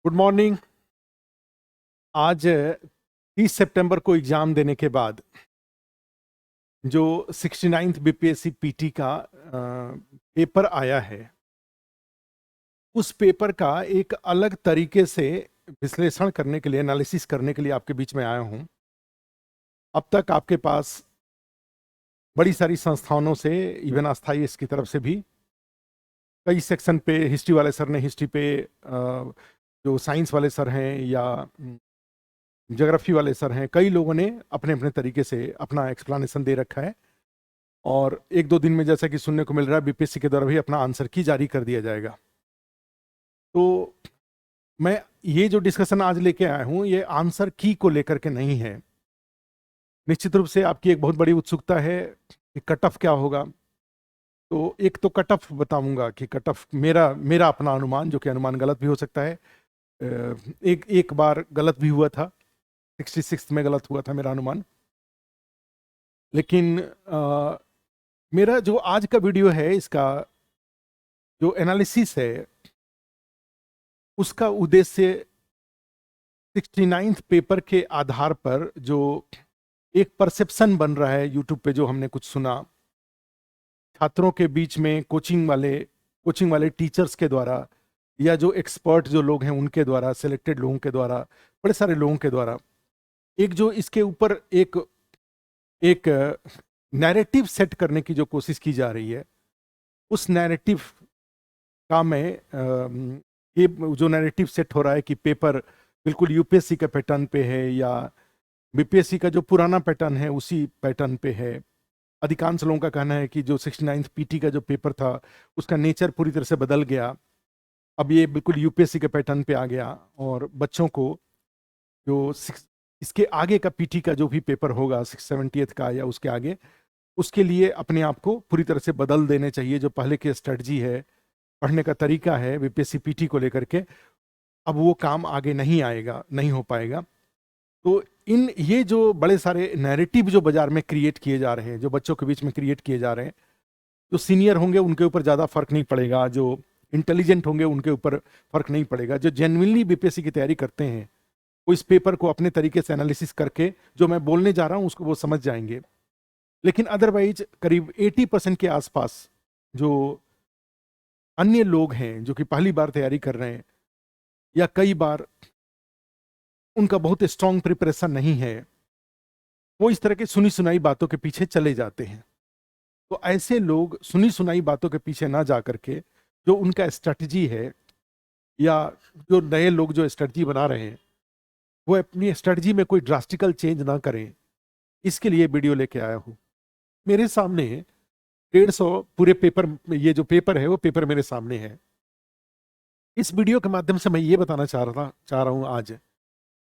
Good morning. आज 30 सितंबर को exam देने के बाद जो 69th बीपीएससी पीटी का पेपर आया है, उस पेपर का एक अलग तरीके से विश्लेषण करने के लिए, एनालिसिस करने के लिए आपके बीच में आया हूं। अब तक आपके पास बड़ी सारी संस्थानों से, इवन अस्थाई इसकी तरफ से भी कई सेक्शन पे, हिस्ट्री वाले सर ने हिस्ट्री पे, जो साइंस वाले सर हैं या ज्योग्राफी वाले सर हैं, कई लोगों ने अपने अपने तरीके से अपना एक्सप्लेनेशन दे रखा है। और एक दो दिन में जैसा कि सुनने को मिल रहा है, बीपीएससी के द्वारा भी अपना आंसर की जारी कर दिया जाएगा। तो मैं ये जो डिस्कशन आज लेके आया हूं, ये आंसर की को लेकर के नहीं है। निश्चित रूप से आपकी एक बहुत बड़ी उत्सुकता है कि कट ऑफ क्या होगा। तो एक तो कट ऑफ बताऊंगा कि कट ऑफ मेरा अपना अनुमान, जो कि अनुमान गलत भी हो सकता है। एक बार गलत भी हुआ था, 66 में गलत हुआ था मेरा अनुमान। लेकिन मेरा जो आज का वीडियो है, इसका जो एनालिसिस है, उसका उद्देश्य 69th पेपर के आधार पर जो एक परसेप्शन बन रहा है यूट्यूब पे, जो हमने कुछ सुना छात्रों के बीच में, कोचिंग वाले टीचर्स के द्वारा, या जो एक्सपर्ट जो लोग हैं उनके द्वारा, सिलेक्टेड लोगों के द्वारा, बड़े सारे लोगों के द्वारा, एक जो इसके ऊपर एक नैरेटिव सेट करने की जो कोशिश की जा रही है, उस नैरेटिव का मैं ये जो नैरेटिव सेट हो रहा है कि पेपर बिल्कुल यूपीएससी का पैटर्न पे है या बीपीएससी का जो पुराना पैटर्न है उसी पैटर्न पे है। अधिकांश लोगों का कहना है कि जो 69th पीटी का जो पेपर था, उसका नेचर पूरी तरह से बदल गया। अब ये बिल्कुल यूपीएससी के पैटर्न पे आ गया, और बच्चों को जो इसके आगे का पीटी का जो भी पेपर होगा, 70th का या उसके आगे, उसके लिए अपने आप को पूरी तरह से बदल देने चाहिए। जो पहले की स्ट्रेटजी है, पढ़ने का तरीका है बीपीएससी पीटी को लेकर के, अब वो काम आगे नहीं आएगा, नहीं हो पाएगा। तो ये जो बड़े सारे नैरेटिव जो बाजार में क्रिएट किए जा रहे हैं, जो बच्चों के बीच में क्रिएट किए जा रहे हैं, जो सीनियर होंगे उनके ऊपर ज़्यादा फर्क नहीं पड़ेगा, जो इंटेलिजेंट होंगे उनके ऊपर फर्क नहीं पड़ेगा, जो जेन्युइनली बीपीएससी की तैयारी करते हैं वो इस पेपर को अपने तरीके से एनालिसिस करके जो मैं बोलने जा रहा हूँ उसको वो समझ जाएंगे। लेकिन अदरवाइज करीब 80% के आसपास जो अन्य लोग हैं, जो कि पहली बार तैयारी कर रहे हैं या कई बार उनका बहुत स्ट्रांग प्रिपरेशन नहीं है, वो इस तरह के सुनी सुनाई बातों के पीछे चले जाते हैं। तो ऐसे लोग सुनी सुनाई बातों के पीछे ना जा करके, जो उनका स्ट्रेटजी है, या जो नए लोग जो स्ट्रेटजी बना रहे हैं, वो अपनी स्ट्रेटजी में कोई ड्रास्टिकल चेंज ना करें, इसके लिए वीडियो लेके आया हूं। मेरे सामने 150 पूरे पेपर, ये जो पेपर है वो पेपर मेरे सामने है। इस वीडियो के माध्यम से मैं ये बताना चाह रहा हूं आज,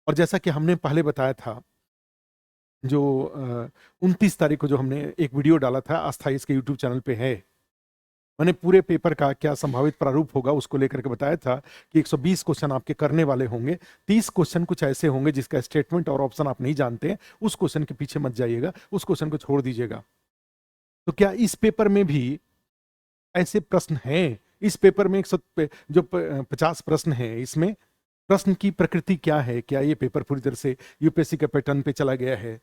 और जैसा कि हमने पहले बताया था, जो 29 तारीख को जो हमने एक वीडियो डाला था, अस्थाई इसके यूट्यूब चैनल पे है, मैंने पूरे पेपर का क्या संभावित प्रारूप होगा उसको लेकर के बताया था कि 120 क्वेश्चन आपके करने वाले होंगे। 30 क्वेश्चन कुछ ऐसे होंगे जिसका स्टेटमेंट और ऑप्शन आप नहीं जानते हैं, उस क्वेश्चन के पीछे मत जाइएगा, उस क्वेश्चन को छोड़ दीजिएगा। तो क्या इस पेपर में भी ऐसे प्रश्न हैं? इस पेपर में 50 प्रश्न हैं, इसमें प्रश्न की प्रकृति क्या है? क्या ये पेपर पूरी तरह से यूपीएससी के पैटर्न पे चला गया है?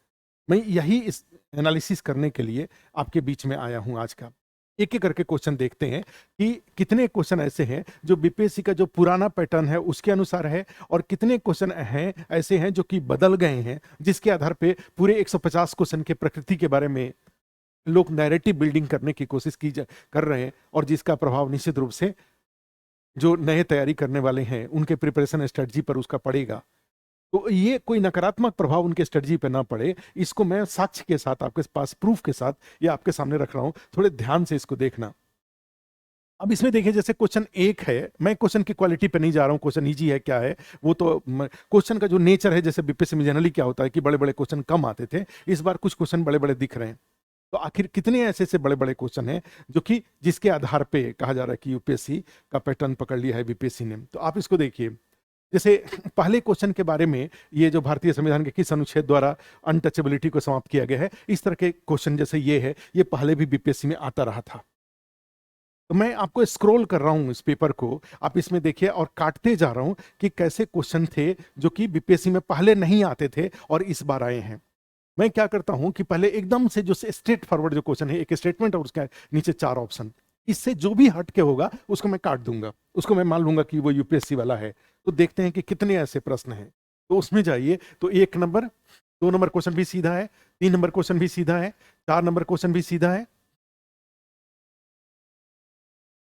मैं यही इस एनालिसिस करने के लिए आपके बीच में आया हूं आज का। एक एक करके क्वेश्चन देखते हैं कि कितने क्वेश्चन ऐसे हैं जो बीपीएससी का जो पुराना पैटर्न है उसके अनुसार है, और कितने क्वेश्चन हैं ऐसे हैं जो कि बदल गए हैं, जिसके आधार पे पूरे 150 क्वेश्चन के प्रकृति के बारे में लोग नैरेटिव बिल्डिंग करने की कोशिश कर रहे हैं, और जिसका प्रभाव निश्चित रूप से जो नए तैयारी करने वाले हैं उनके प्रिपरेशन स्ट्रेटजी पर उसका पड़ेगा। तो ये कोई नकारात्मक प्रभाव उनके स्ट्रेटजी पे ना पड़े, इसको मैं साक्ष्य के साथ, आपके पास प्रूफ के साथ ये आपके सामने रख रहा हूं। थोड़े ध्यान से इसको देखना। अब इसमें देखिए, जैसे क्वेश्चन 1 है, मैं क्वेश्चन की क्वालिटी पे नहीं जा रहा हूं, क्वेश्चन इजी है क्या है वो तो, क्वेश्चन का जो नेचर है, जैसे बीपीएससी में जनरली क्या होता है कि बड़े बड़े क्वेश्चन कम आते थे, इस बार कुछ क्वेश्चन बड़े बड़े दिख रहे हैं। तो आखिर कितने ऐसे बड़े बड़े क्वेश्चन हैं जो कि जिसके आधार पे कहा जा रहा है कि यूपीएससी का पैटर्न पकड़ लिया है बीपीएससी ने? तो आप इसको देखिए। जैसे पहले क्वेश्चन के बारे में, ये जो भारतीय संविधान के किस अनुच्छेद द्वारा अनटचेबिलिटी को समाप्त किया गया है, इस तरह के क्वेश्चन जैसे ये है, ये पहले भी बीपीएससी में आता रहा था। तो मैं आपको स्क्रॉल कर रहा हूं इस पेपर को, आप इसमें देखिए, और काटते जा रहा हूं कि कैसे क्वेश्चन थे जो कि बीपीएससी में पहले नहीं आते थे और इस बार आए हैं। मैं क्या करता हूं कि पहले एकदम से जो स्ट्रेट फॉरवर्ड जो क्वेश्चन है, एक स्टेटमेंट और उसके नीचे 4 ऑप्शन, इससे जो भी हट के होगा उसको मैं काट दूंगा, उसको मैं मान लूंगा कि वो यूपीएससी वाला है। तो देखते हैं कि कितने ऐसे प्रश्न हैं। तो उसमें जाइए, तो 1 नंबर, 2 नंबर क्वेश्चन भी सीधा है, 3 नंबर क्वेश्चन भी सीधा है, 4 नंबर क्वेश्चन भी सीधा है,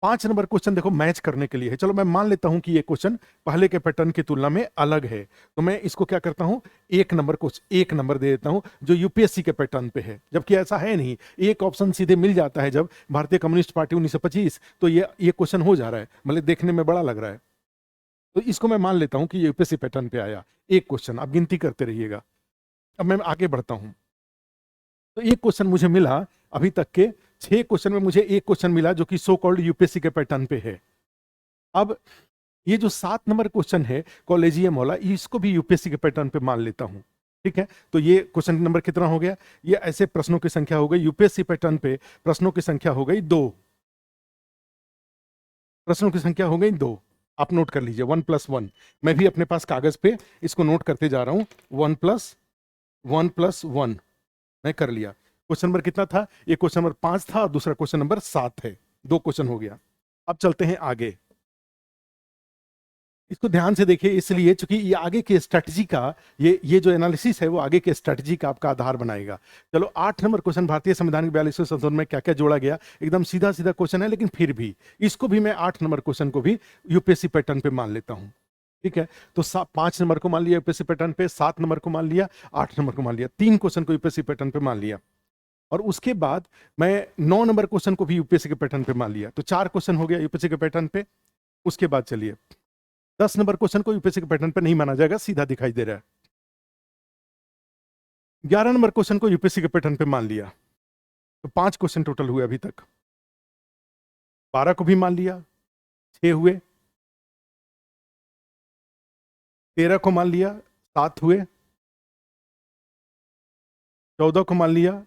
5 नंबर क्वेश्चन देखो मैच करने के लिए है। चलो मैं मान लेता हूं कि ये क्वेश्चन पहले के पैटर्न की तुलना में अलग है, तो मैं इसको क्या करता हूं, 1 नंबर क्वेश्चन 1 नंबर दे देता हूं जो यूपीएससी के पैटर्न पे है, जबकि ऐसा है नहीं। एक ऑप्शन सीधे मिल जाता है जब भारतीय कम्युनिस्ट पार्टी 1925, तो ये क्वेश्चन हो जा रहा है, मतलब देखने में बड़ा लग रहा है। तो इसको मैं मान लेता हूं कि यूपीएससी पैटर्न पे आया एक क्वेश्चन। आप गिनती करते रहिएगा, अब मैं आगे बढ़ता हूं। तो एक क्वेश्चन मुझे मिला, अभी तक के 6 क्वेश्चन में मुझे एक क्वेश्चन मिला जो कि सो कॉल्ड यूपीएससी के पैटर्न पे है। अब ये जो 7 नंबर क्वेश्चन है कॉलेजियम वाला, इसको भी यूपीएससी के पैटर्न पे मान लेता हूं, ठीक है। तो ये क्वेश्चन नंबर कितना हो गया, ये ऐसे प्रश्नों की संख्या हो गई यूपीएससी पैटर्न पे, प्रश्नों की संख्या हो गई 2, प्रश्नों की संख्या हो गई 2। आप नोट कर लीजिए 1+1, मैं भी अपने पास कागज पे इसको नोट करते जा रहा हूं, 1+1+1 मैं कर लिया। क्वेश्चन नंबर कितना था, ये क्वेश्चन नंबर 5 था और दूसरा क्वेश्चन नंबर 7 है, 2 क्वेश्चन हो गया। अब चलते हैं आगे, इसको ध्यान से देखिए, इसलिए चूंकि ये आगे के स्ट्रेटजी का, ये जो एनालिसिस है वो आगे के स्ट्रेटजी का आपका आधार बनाएगा। चलो 8 नंबर क्वेश्चन, भारतीय संविधान के 42वें संशोधन में क्या क्या जोड़ा गया, एकदम सीधा सीधा क्वेश्चन है, लेकिन फिर भी इसको भी मैं 8 नंबर क्वेश्चन को भी यूपीएससी पैटर्न पे मान लेता हूं, ठीक है। तो 5 नंबर को मान लिया यूपीएससी पैटर्न पे, 7 नंबर को मान लिया, 8 नंबर को मान लिया, 3 क्वेश्चन को यूपीएससी पैटर्न पे मान लिया। और उसके बाद मैं 9 नंबर क्वेश्चन को भी यूपीएससी के पैटर्न पे मान लिया, तो 4 क्वेश्चन हो गया यूपीएससी के पैटर्न पे। उसके बाद चलिए 10 नंबर क्वेश्चन को यूपीएससी के पैटर्न पे नहीं माना जाएगा, सीधा दिखाई दे रहा है। 11 नंबर क्वेश्चन को यूपीएससी के पैटर्न पे मान लिया, तो 5 क्वेश्चन टोटल हुए अभी तक। 12 को भी मान लिया, 6 हुए। 13 को मान लिया, 7 हुए। 14 को मान लिया,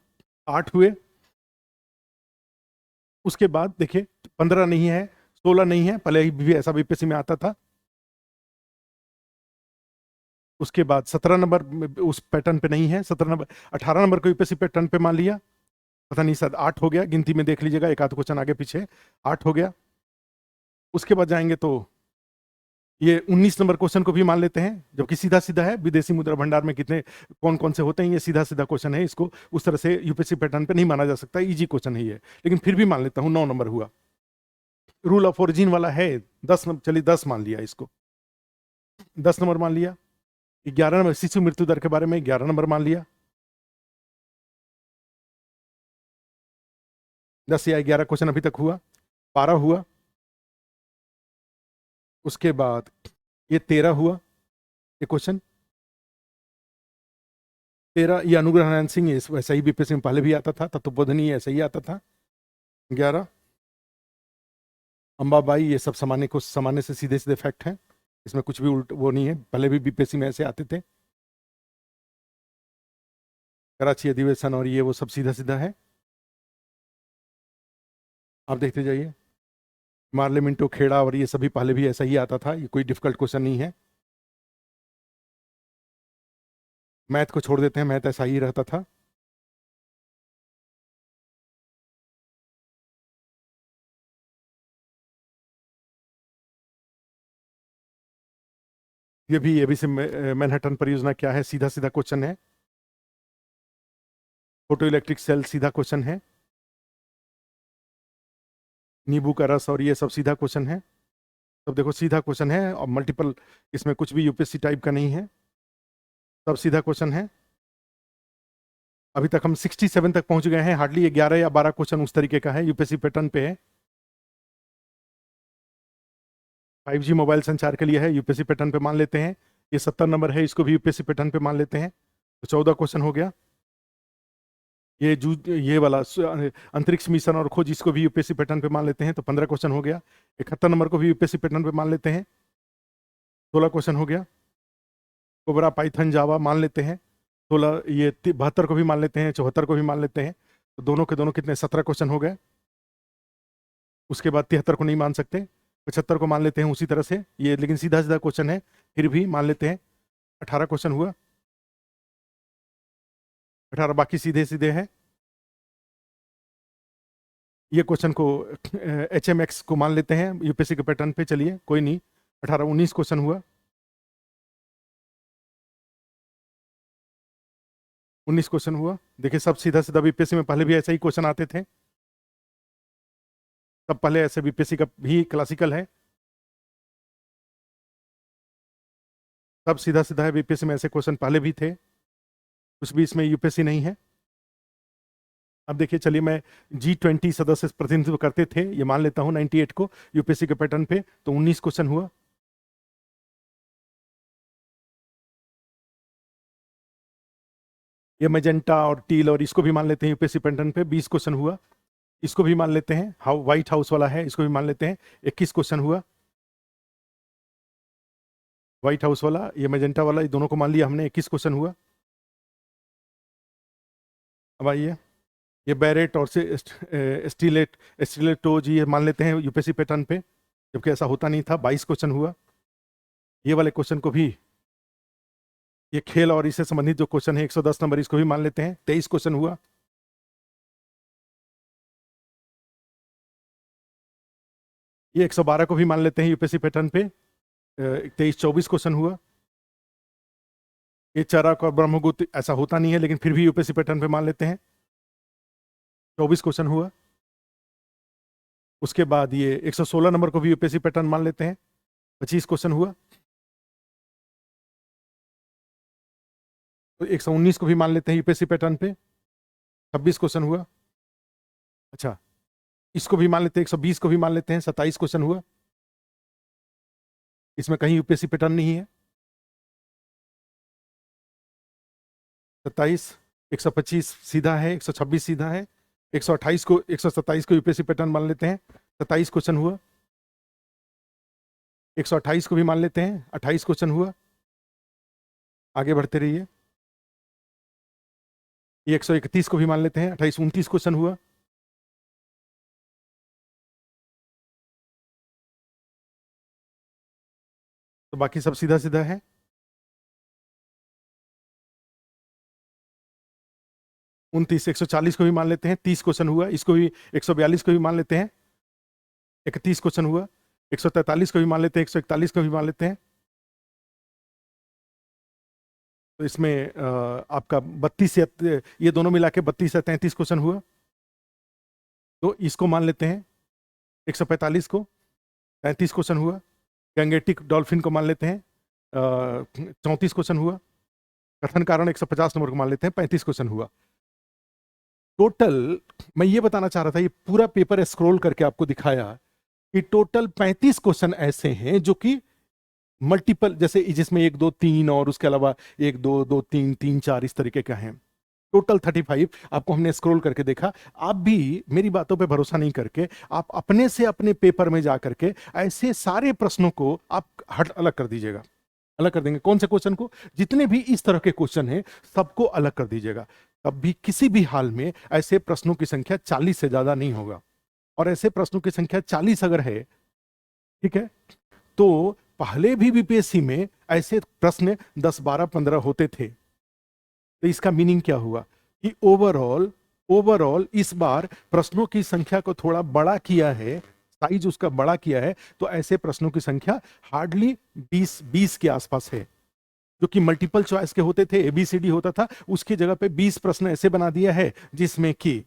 8 हुए। उसके बाद देखिए 15 नहीं है, 16 नहीं है, पहले ही भी ऐसा बीपीएससी में आता था। उसके बाद 17 नंबर उस पैटर्न पे नहीं है, 17 नंबर, 18 नंबर को यूपीएससी पैटर्न पे मान लिया, पता नहीं शायद 8 हो गया, गिनती में देख लीजिएगा, एक आध क्वेश्चन आगे पीछे, 8 हो गया। उसके बाद जाएंगे तो ये 19 नंबर क्वेश्चन को भी मान लेते हैं, जबकि सीधा सीधा है, विदेशी मुद्रा भंडार में कितने कौन कौन से होते हैं, ये सीधा सीधा क्वेश्चन है, इसको उस तरह से यूपीएससी पैटर्न पे नहीं माना जा सकता, इजी क्वेश्चन ही है, लेकिन फिर भी मान लेता हूं। 9 नंबर हुआ, रूल ऑफ ओरिजिन वाला है। 10 नंबर, चलिए 10 मान लिया इसको, 10 नंबर मान लिया। 11 नंबर शिशु मृत्यु दर के बारे में 11 नंबर मान लिया, 10 या 11 क्वेश्चन अभी तक हुआ। 12 हुआ। उसके बाद ये 13 हुआ, ये क्वेश्चन 13, ये अनुग्रह नारायण सिंह, ये वैसा ही बीपीएससी में पहले भी आता था, तत्वबोधनी ऐसा ही आता था। 11 अंबाबाई, ये सब सामान्य को सामान्य से सीधे सीधे फैक्ट हैं, इसमें कुछ भी उल्ट वो नहीं है, पहले भी बीपीएससी में ऐसे आते थे। कराची अधिवेशन और ये वो सब सीधा सीधा है, आप देखते जाइए। मार्ले मिंटो खेड़ा और ये सभी पहले भी ऐसा ही आता था, ये कोई डिफिकल्ट क्वेश्चन नहीं है। मैथ को छोड़ देते हैं, मैथ ऐसा ही रहता था। ये भी से मैनहट्टन परियोजना क्या है, सीधा सीधा क्वेश्चन है। फोटो इलेक्ट्रिक सेल सीधा क्वेश्चन है। नींबू का रस और ये सब सीधा क्वेश्चन है, सब देखो सीधा क्वेश्चन है, और मल्टीपल, इसमें कुछ भी यूपीएससी टाइप का नहीं है, सब सीधा क्वेश्चन है। अभी तक हम 67 तक पहुंच गए हैं, हार्डली 11 या 12 क्वेश्चन उस तरीके का है, यूपीएससी पैटर्न पे है। 5G मोबाइल संचार के लिए है, यूपीएससी पैटर्न पे मान लेते हैं। ये 70 नंबर है, इसको भी यूपीएससी पैटर्न पे मान लेते हैं, तो 14 क्वेश्चन हो गया। ये वाला अंतरिक्ष मिशन और खोज, इसको भी यूपीएससी पैटर्न पे मान लेते हैं, तो 15 क्वेश्चन हो गया। 71 नंबर को भी यूपीएससी पैटर्न पे मान लेते हैं, 16 क्वेश्चन हो गया। कोबरा पाइथन जावा मान लेते हैं, 16। ये 72 को भी मान लेते हैं, 74 को भी मान लेते हैं, तो दोनों के दोनों कितने, 17 क्वेश्चन हो गए। उसके बाद 73 को नहीं मान सकते, 75 को मान लेते हैं उसी तरह से ये, लेकिन सीधा सीधा क्वेश्चन है, फिर भी मान लेते हैं। 18 क्वेश्चन हुआ, 18 बाकी सीधे सीधे है। ये क्वेश्चन को HMX को मान लेते हैं यूपीएससी के पैटर्न पे, चलिए कोई नहीं। 18 19 क्वेश्चन हुआ, 19 क्वेश्चन हुआ। देखिए सब सीधा सीधा, बीपीएससी में पहले भी ऐसे ही क्वेश्चन आते थे, तब पहले ऐसे बीपीएससी का भी क्लासिकल है, सब सीधा सीधा है। बीपीएससी में ऐसे क्वेश्चन पहले भी थे, कुछ भी इसमें यूपीएससी नहीं है। अब देखिए चलिए, मैं G20 सदस्य प्रतिनिधित्व करते थे, ये मान लेता हूं 98 को यूपीएससी के पैटर्न पे, तो 19 क्वेश्चन हुआ। ये मैजेंटा और टील और इसको भी मान लेते हैं यूपीएससी पैटर्न पे, 20 क्वेश्चन हुआ। इसको भी मान लेते हैं, व्हाइट हाउस वाला है, इसको भी मान लेते हैं, 21 क्वेश्चन हुआ। व्हाइट हाउस वाला, ये मैजेंटा वाला, ये दोनों को मान लिया हमने, 21 क्वेश्चन हुआ। अब आइए, ये बैरेट और से स्टीलेटोज ये मान लेते हैं यूपीएससी पैटर्न पे, जबकि ऐसा होता नहीं था। 22 क्वेश्चन हुआ। ये वाले क्वेश्चन को भी, ये खेल और इससे संबंधित जो क्वेश्चन है 110 नंबर, इसको भी मान लेते हैं। 23 क्वेश्चन हुआ। ये 112 को भी मान लेते हैं यूपीएससी पैटर्न पे, 23-24 क्वेश्चन हुआ। ये चरक और ब्रह्मगुप्त ऐसा होता नहीं है, लेकिन फिर भी यूपीएससी पैटर्न पे मान लेते हैं, 24 क्वेश्चन हुआ। उसके बाद ये 116 नंबर को भी यूपीएससी पैटर्न मान लेते हैं, 25 क्वेश्चन हुआ। तो 119 को भी मान लेते हैं यूपीएससी पैटर्न पे, 26 क्वेश्चन हुआ। अच्छा, इसको भी मान लेते हैं, 120 को भी मान लेते हैं, 27 क्वेश्चन हुआ। इसमें कहीं यूपीएससी पैटर्न नहीं है। 27, 125 सीधा है, 126 सीधा है, 128 को 127 को यूपीएससी पैटर्न मान लेते हैं, 27 क्वेश्चन हुआ। 128 को भी मान लेते हैं, 28 क्वेश्चन हुआ। आगे बढ़ते रहिए, ये 131 को भी मान लेते हैं, 28 29 क्वेश्चन हुआ। तो बाकी सब सीधा सीधा है। 29, 140 को भी मान लेते हैं, 30 क्वेश्चन हुआ। इसको भी 142 को भी मान लेते हैं, 31 क्वेश्चन हुआ। 143 को भी मान लेते हैं, 141 को भी मान लेते हैं। तो इसमें आपका 32 या ये दोनों मिला के 32 या 33 क्वेश्चन हुआ। तो इसको मान लेते हैं 145 को, 33 क्वेश्चन हुआ। गैंगेटिक डॉल्फिन को मान लेते हैं, 34 क्वेश्चन हुआ। कथन कारण 150 नंबर को मान लेते हैं, 35 क्वेश्चन हुआ। टोटल मैं ये बताना चाह रहा था, ये पूरा पेपर स्क्रॉल करके आपको दिखाया कि टोटल 35 क्वेश्चन ऐसे हैं जो कि मल्टीपल, जैसे जिसमें 1 2 3 और उसके अलावा 1 2 2 3 3 4 इस तरीके का है। टोटल 35 आपको हमने स्क्रॉल करके देखा। आप भी मेरी बातों पे भरोसा नहीं करके आप अपने से अपने पेपर में जा करके ऐसे सारे प्रश्नों को आप हट अलग कर दीजिएगा, अलग कर देंगे। कौन से क्वेश्चन को? जितने भी इस तरह के क्वेश्चन हैं सबको अलग कर दीजिएगा। तब भी किसी भी हाल में ऐसे प्रश्नों की संख्या 40 से ज्यादा नहीं होगा। और ऐसे प्रश्नों की संख्या 40 अगर है, ठीक है, तो पहले भी बीपीएससी में ऐसे प्रश्न 10 12 15 होते थे। तो इसका मीनिंग क्या हुआ कि ओवरऑल इस बार प्रश्नों की संख्या को थोड़ा बड़ा किया है, साइज उसका बड़ा किया है। तो ऐसे प्रश्नों की संख्या हार्डली 20 के आसपास है। जो कि मल्टीपल चॉइस के होते थे, एबीसीडी होता था, उसकी जगह पे 20 प्रश्न ऐसे बना दिया है जिसमें कि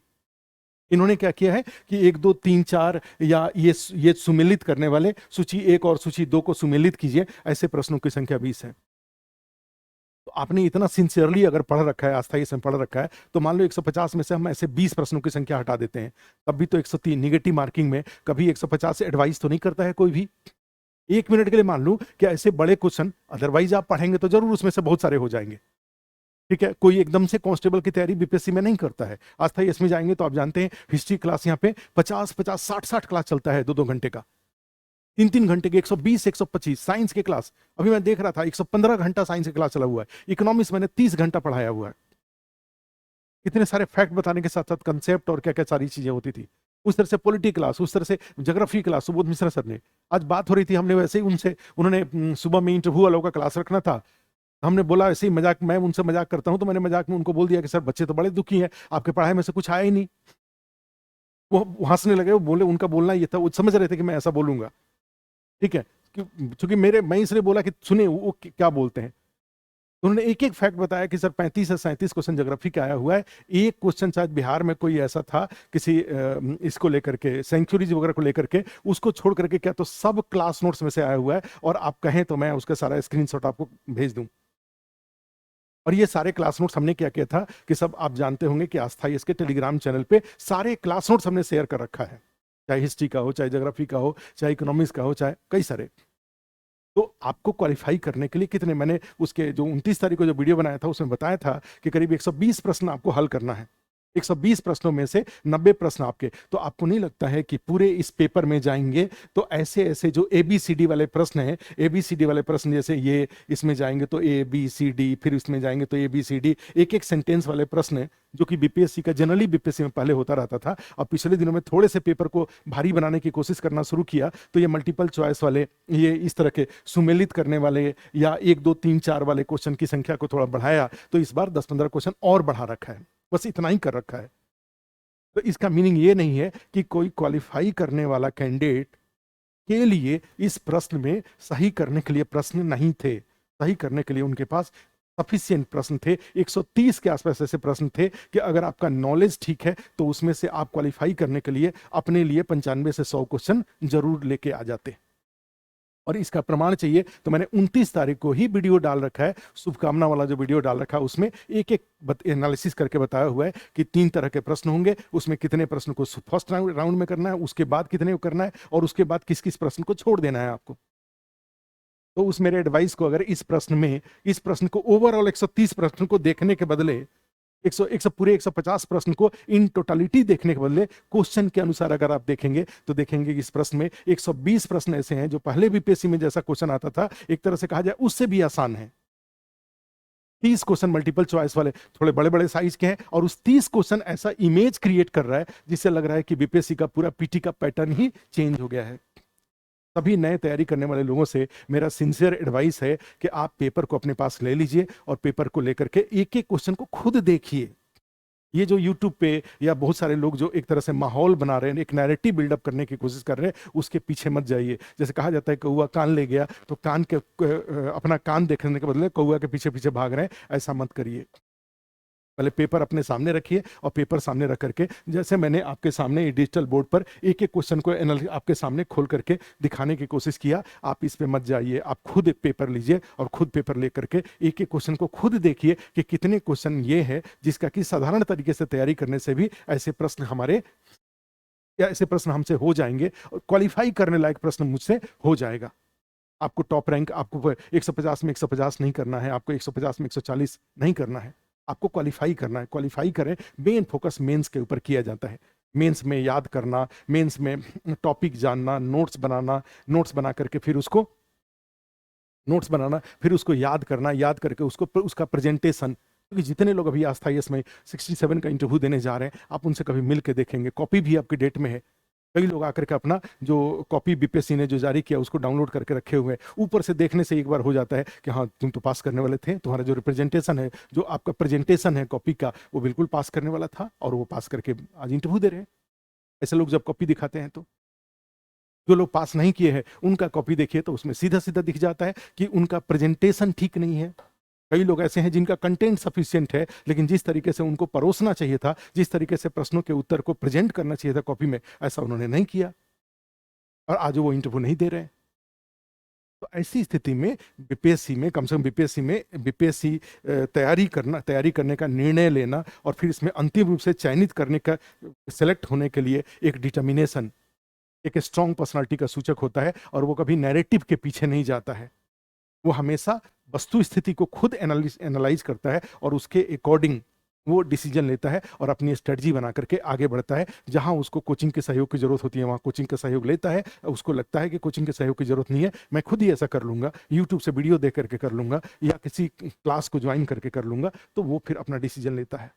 इन्होंने क्या किया है कि 1 2 3 4 या ये सुमेलित करने वाले, सूची 1 और सूची 2 को सुमेलित कीजिए, ऐसे प्रश्नों की संख्या 20 है। तो आपने इतना सिंसियरली अगर पढ़ रखा है, अस्थायी से पढ़ रखा है, तो मान लो 150 में से हम ऐसे 20 प्रश्नों की संख्या हटा देते हैं, तब भी तो 103 निगेटिव मार्किंग में कभी 150 से एडवाइस तो नहीं करता है कोई भी। 1 मिनट के लिए मान लूं कि ऐसे बड़े क्वेश्चन अदरवाइज आप पढ़ेंगे तो जरूर उसमें से बहुत सारे हो जाएंगे, ठीक है। कोई एकदम से कांस्टेबल की तैयारी बीपीएससी में नहीं करता है। अस्थायी इसमें जाएंगे तो आप जानते हैं हिस्ट्री क्लास यहाँ पे 50-50 60-60 क्लास चलता है, 2-2 घंटे का, 3-3 घंटे के, 120-125। साइंस के क्लास अभी मैं देख रहा था 115 घंटा साइंस की क्लास चला हुआ है। इकोनॉमिक्स मैंने 30 घंटा पढ़ाया हुआ है। इतने सारे फैक्ट बताने के साथ साथ कंसेप्ट और क्या क्या सारी चीजें होती थी। उस तरह से पॉलिटी क्लास, उस तरह से geography class, Subodh Mishra sir ने। आज बात हो रही थी, हमने वैसे ही उनसे, उन्होंने सुबह में इंटरव्यू वालों का क्लास रखना था, हमने बोला ऐसे ही मजाक, मैं उनसे मजाक करता हूं तो मैंने मजाक में उनको बोल दिया कि सर बच्चे तो बड़े दुखी हैं, आपके पढ़ाई में से कुछ आया ही नहीं। वो हंसने लगे, वो बोले, उनका बोलना ये था, वो समझ रहे थे कि मैं ऐसा बोलूंगा, ठीक है, क्योंकि मैं इसलिए बोला कि सुने वो क्या बोलते हैं। उन्होंने एक एक फैक्ट बताया कि सर 35 से 37 क्वेश्चन ज्योग्राफी का आया हुआ है, एक क्वेश्चन शायद बिहार में कोई ऐसा था किसी इसको लेकर के, सेंचुरीज वगैरह को लेकर के, उसको छोड़ करके क्या तो सब क्लास नोट्स में से आया हुआ है, और आप कहें तो मैं उसका सारा स्क्रीनशॉट आपको भेज दूं। और ये सारे क्लास नोट्स हमने क्या किया था कि सब आप जानते होंगे कि आस्था इसके टेलीग्राम चैनल पे सारे क्लास नोट्स हमने शेयर कर रखा है, चाहे हिस्ट्री का हो, चाहे ज्योग्राफी का हो, चाहे इकोनॉमिक्स का हो, चाहे कई सारे। तो आपको क्वालिफाई करने के लिए कितने, मैंने उसके जो 29 तारीख को जो वीडियो बनाया था उसमें बताया था कि करीब 120 प्रश्न आपको हल करना है। 120 प्रश्नों में से 90 प्रश्न आपके, तो आपको नहीं लगता है कि पूरे इस पेपर में जाएंगे तो ऐसे ऐसे जो ABCD वाले प्रश्न हैं, ABCD वाले प्रश्न जैसे ये, इसमें जाएंगे तो ABCD, फिर इसमें जाएंगे तो ABCD, एक एक सेंटेंस वाले प्रश्न हैं, जो कि बीपीएससी का जनरली बीपीएससी में पहले होता रहता था। अब पिछले दिनों में थोड़े से पेपर को भारी बनाने की कोशिश करना शुरू किया, तो ये मल्टीपल चॉइस वाले, ये इस तरह के सुमेलित करने वाले या 1 2 3 4 वाले क्वेश्चन की संख्या को थोड़ा बढ़ाया, तो इस बार 10-15 क्वेश्चन और बढ़ा रखा है, बस इतना ही कर रखा है। तो इसका मीनिंग ये नहीं है कि कोई क्वालिफाई करने वाला कैंडिडेट के लिए इस प्रश्न में सही करने के लिए प्रश्न नहीं थे, सही करने के लिए उनके पास सफिशिएंट प्रश्न थे। 130 के आसपास ऐसे प्रश्न थे कि अगर आपका नॉलेज ठीक है तो उसमें से आप क्वालिफाई करने के लिए अपने लिए 95 से 100 क्वेश्चन जरूर लेके आ जाते। और इसका प्रमाण चाहिए तो मैंने 29 तारीख को ही वीडियो डाल रखा है, शुभकामना वाला जो वीडियो डाल रखा है, उसमें एक एक एनालिसिस करके बताया हुआ है कि 3 तरह के प्रश्न होंगे, उसमें कितने प्रश्न को फर्स्ट राउंड में करना है, उसके बाद कितने को करना है, और उसके बाद किस किस प्रश्न को छोड़ देना है आपको। तो उस मेरे एडवाइस को, अगर इस प्रश्न को ओवरऑल 130 प्रश्न को देखने के बदले 100 पूरे 150 प्रश्न को इन टोटलिटी देखने के बदले क्वेश्चन के अनुसार अगर आप देखेंगे तो देखेंगे कि इस प्रश्न में 120 प्रश्न ऐसे हैं जो पहले बीपीएससी में जैसा क्वेश्चन आता था, एक तरह से कहा जाए उससे भी आसान है। 30 क्वेश्चन मल्टीपल चॉइस वाले थोड़े बड़े बड़े साइज के हैं, और उस 30 क्वेश्चन ऐसा इमेज क्रिएट कर रहा है जिससे लग रहा है कि बीपीएससी का पूरा पीटी का पैटर्न ही चेंज हो गया है। सभी नए तैयारी करने वाले लोगों से मेरा सिंसियर एडवाइस है कि आप पेपर को अपने पास ले लीजिए और पेपर को लेकर के एक एक क्वेश्चन को खुद देखिए। ये जो YouTube पे या बहुत सारे लोग जो एक तरह से माहौल बना रहे हैं, एक नैरेटिव बिल्डअप करने की कोशिश कर रहे हैं, उसके पीछे मत जाइए। जैसे कहा जाता है कौआ कान ले गया, तो कान के अपना कान देखने के बदले कौआ के पीछे पीछे भाग रहे हैं, ऐसा मत करिए। पहले पेपर अपने सामने रखिए, और पेपर सामने रख करके जैसे मैंने आपके सामने डिजिटल बोर्ड पर एक एक क्वेश्चन को आपके सामने खोल करके दिखाने की कोशिश किया, आप इस पे मत जाइए, आप खुद एक पेपर लीजिए और खुद पेपर लेकर के एक एक क्वेश्चन को खुद देखिए कि कितने क्वेश्चन ये है जिसका कि साधारण तरीके से तैयारी करने से भी ऐसे प्रश्न हमारे या ऐसे प्रश्न हमसे हो जाएंगे, और क्वालिफाई करने लायक प्रश्न मुझसे हो जाएगा। आपको टॉप रैंक, आपको 150 में 150 नहीं करना है, आपको 150 में 140 नहीं करना है, आपको क्वालिफाई करना है। क्वालिफाई करें, मेन फोकस मेंस के ऊपर किया जाता है। मेंस में याद करना, मेंस में टॉपिक जानना, नोट्स बनाना, नोट्स बना करके फिर उसको याद करना, याद करके उसका प्रेजेंटेशन। क्योंकि जितने लोग अभी आस्था IAS में 67 का इंटरव्यू देने जा रहे हैं, आप उनसे कभी मिल के देखेंगे, कॉपी भी आपके डेट में है। कई लोग आकर के अपना जो कॉपी बीपीएससी ने जो जारी किया उसको डाउनलोड करके रखे हुए हैं। ऊपर से देखने से एक बार हो जाता है कि हाँ तुम तो पास करने वाले थे, तुम्हारा जो रिप्रेजेंटेशन है, जो आपका प्रेजेंटेशन है कॉपी का, वो बिल्कुल पास करने वाला था, और वो पास करके आज इंटरव्यू दे रहे हैं। ऐसे लोग जब कॉपी दिखाते हैं, तो जो लोग पास नहीं किए हैं उनका कॉपी देखिए तो उसमें सीधा सीधा दिख जाता है कि उनका प्रेजेंटेशन ठीक नहीं है। कई लोग ऐसे हैं जिनका कंटेंट सफिशिएंट है, लेकिन जिस तरीके से उनको परोसना चाहिए था, जिस तरीके से प्रश्नों के उत्तर को प्रेजेंट करना चाहिए था कॉपी में, ऐसा उन्होंने नहीं किया, और आज वो इंटरव्यू नहीं दे रहे हैं। तो ऐसी स्थिति में बीपीएससी में, कम से कम बीपीएससी तैयारी करने का निर्णय लेना, और फिर इसमें अंतिम रूप से चयनित करने का, सेलेक्ट होने के लिए एक डिटर्मिनेशन, एक स्ट्रॉन्ग पर्सनालिटी का सूचक होता है, और वो कभी नैरेटिव के पीछे नहीं जाता है। वो हमेशा वस्तु स्थिति को खुद एनालाइज करता है, और उसके अकॉर्डिंग वो डिसीजन लेता है और अपनी स्ट्रेटजी बना करके आगे बढ़ता है। जहां उसको कोचिंग के सहयोग की जरूरत होती है वहां कोचिंग का सहयोग लेता है। उसको लगता है कि कोचिंग के सहयोग की जरूरत नहीं है, मैं खुद ही ऐसा कर लूंगा, यूट्यूब से वीडियो देख करके कर लूंगा, या किसी क्लास को ज्वाइन करके कर लूंगा, तो वो फिर अपना डिसीजन लेता है।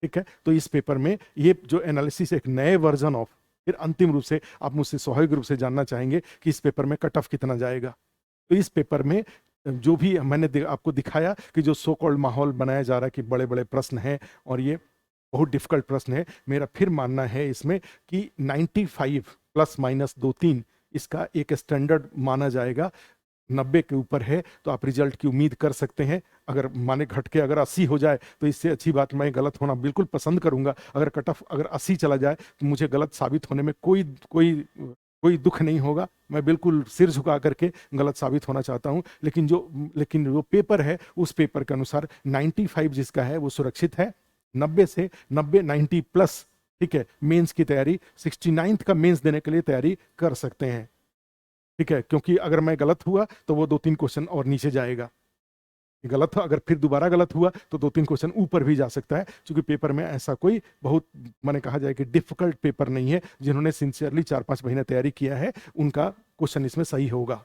ठीक है, तो इस पेपर में ये जो एनालिसिस एक नए वर्जन ऑफ, फिर अंतिम रूप से आप मुझसे स्वाभाविक रूप से जानना चाहेंगे कि इस पेपर में कट ऑफ कितना जाएगा। तो इस पेपर में जो भी मैंने आपको दिखाया कि जो सो कॉल्ड माहौल बनाया जा रहा है कि बड़े बड़े प्रश्न हैं और ये बहुत डिफिकल्ट प्रश्न है, मेरा फिर मानना है इसमें कि 95 प्लस माइनस 2-3 इसका एक स्टैंडर्ड माना जाएगा। 90 के ऊपर है तो आप रिजल्ट की उम्मीद कर सकते हैं। अगर माने घट के अगर 80 हो जाए तो इससे अच्छी बात, मैं गलत होना बिल्कुल पसंद करूंगा। अगर कट ऑफ अगर 80 चला जाए तो मुझे गलत साबित होने में कोई कोई कोई दुख नहीं होगा। मैं बिल्कुल सिर झुका करके गलत साबित होना चाहता हूं। लेकिन जो पेपर है उस पेपर के अनुसार 95 जिसका है वो सुरक्षित है। 90 से 90 प्लस, ठीक है, मेंस की तैयारी 69th का मेंस देने के लिए तैयारी कर सकते हैं। ठीक है, क्योंकि अगर मैं गलत हुआ तो वो 2-3 क्वेश्चन और नीचे जाएगा। गलत अगर फिर दोबारा गलत हुआ तो 2-3 क्वेश्चन ऊपर भी जा सकता है, क्योंकि पेपर में ऐसा कोई बहुत मैंने कहा जाए कि डिफिकल्ट पेपर नहीं है। जिन्होंने सिंसियरली 4-5 महीने तैयारी किया है उनका क्वेश्चन इसमें सही होगा।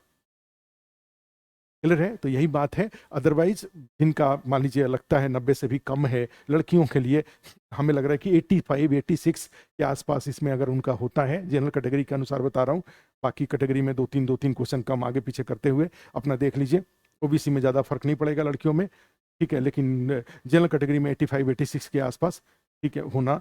क्लियर है? तो यही बात है। अदरवाइज जिनका मान लीजिए लगता है 90 से भी कम है, लड़कियों के लिए हमें लग रहा है कि 85-86 के आसपास इसमें अगर उनका होता है, जनरल कैटेगरी के अनुसार बता रहा हूँ। बाकी कैटेगरी में 2-3 क्वेश्चन कम आगे पीछे करते हुए अपना देख लीजिए। ओबीसी में ज़्यादा फर्क नहीं पड़ेगा लड़कियों में, ठीक है, लेकिन जनरल कैटेगरी में 85-86 के आसपास, ठीक है, होना।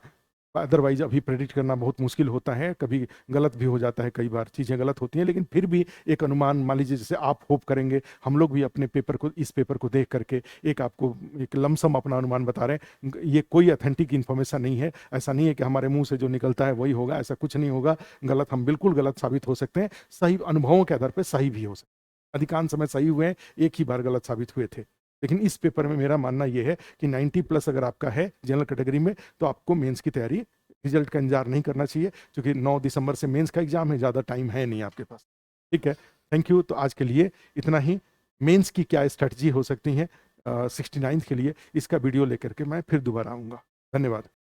अदरवाइज अभी प्रेडिक्ट करना बहुत मुश्किल होता है, कभी गलत भी हो जाता है, कई बार चीज़ें गलत होती हैं, लेकिन फिर भी एक अनुमान मान लीजिए जैसे आप होप करेंगे, हम लोग भी अपने पेपर को, इस पेपर को देख करके एक आपको एक लमसम अपना अनुमान बता रहे हैं। ये कोई ऑथेंटिक इन्फॉर्मेशन नहीं है। ऐसा नहीं है कि हमारे मुंह से जो निकलता है वही होगा, ऐसा कुछ नहीं होगा। गलत, हम बिल्कुल गलत साबित हो सकते हैं, सही अनुभवों के आधार पर सही भी हो सकते हैं। अधिकांश समय सही हुए हैं, एक ही बार गलत साबित हुए थे। लेकिन इस पेपर में मेरा मानना यह है कि 90 प्लस अगर आपका है जनरल कैटेगरी में तो आपको मेंस की तैयारी, रिजल्ट का इंतजार नहीं करना चाहिए, क्योंकि 9 दिसंबर से मेंस का एग्जाम है, ज़्यादा टाइम है नहीं आपके पास। ठीक है, थैंक यू। तो आज के लिए इतना ही। मेंस की क्या स्ट्रेटजी हो सकती है 69th के लिए, इसका वीडियो लेकर के मैं फिर दोबारा आऊँगा। धन्यवाद।